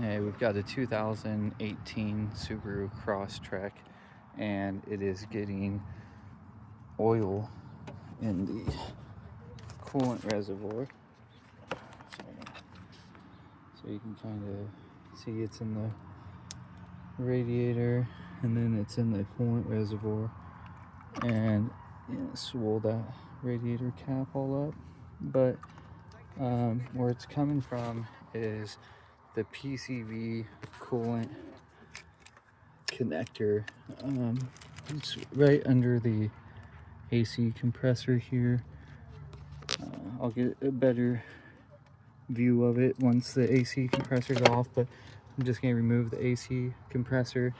Hey, we've got a 2018 Subaru Crosstrek, and it is getting oil in the coolant reservoir. So you can kind of see it's in the radiator, and then it's in the coolant reservoir, and swole that radiator cap all up. But where it's coming from is the PCV coolant connector. It's right under the AC compressor here. I'll get a better view of it once the AC compressor's off, but I'm just going to remove the AC compressor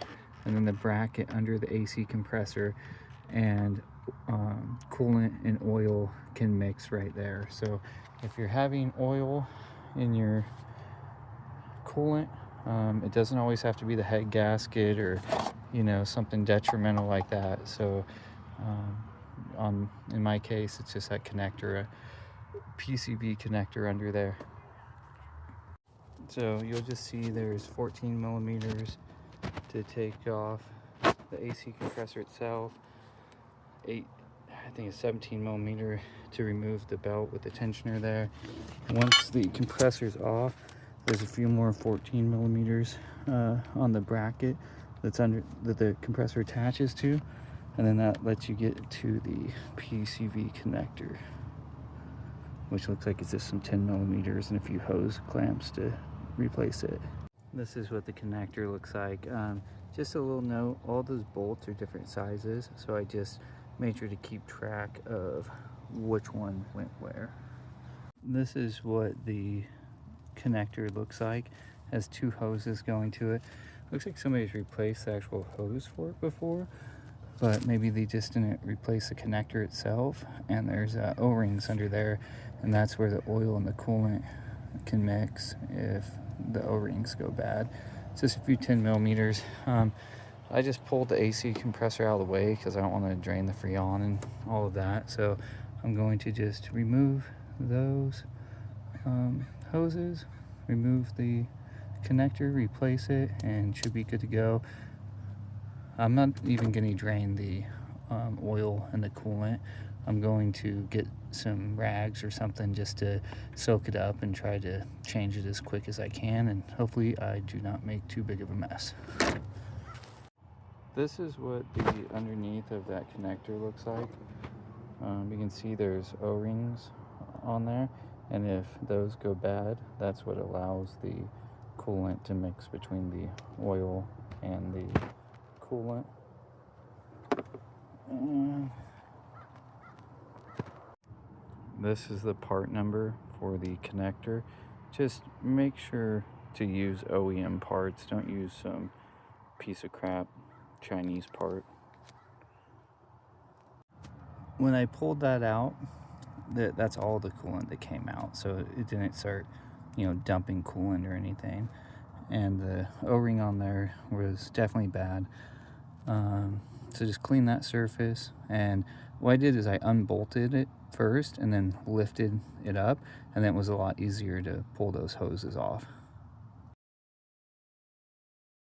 and then the bracket under the AC compressor, and coolant and oil can mix right there. So if you're having oil in your coolant, it doesn't always have to be the head gasket or something detrimental like that. So in my case, it's just that connector, a PCV connector under there. So you'll just see there's 14 millimeters to take off the AC compressor itself, I think it's 17 millimeter to remove the belt with the tensioner there. Once the compressor's off, there's a few more 14 millimeters on the bracket that's under that the compressor attaches to, and then that lets you get to the PCV connector, which looks like it's just some 10 millimeters and a few hose clamps to replace it. This is what the connector looks like. Just a little note, all those bolts are different sizes, so I just made sure to keep track of which one went where. This is what the connector looks like. It has two hoses going to it. Looks like somebody's replaced the actual hose for it before, but maybe they just didn't replace the connector itself. And there's O-rings under there, and that's where the oil and the coolant can mix if the O-rings go bad. It's just a few 10 millimeters. I just pulled the AC compressor out of the way because I don't want to drain the Freon and all of that. So I'm going to just remove those hoses, remove the connector, replace it, and should be good to go. I'm not even going to drain the oil and the coolant. I'm going to get some rags or something just to soak it up and try to change it as quick as I can, and hopefully I do not make too big of a mess. This is what the underneath of that connector looks like. You can see there's O-rings on there, and if those go bad, that's what allows the coolant to mix between the oil and the coolant. This is the part number for the connector. Just make sure to use OEM parts. Don't use some piece of crap Chinese part. When I pulled that out, that's all the coolant that came out, so it didn't start dumping coolant or anything. And the O-ring on there was definitely bad. So just clean that surface, and what I did is I unbolted it first and then lifted it up, and then it was a lot easier to pull those hoses off.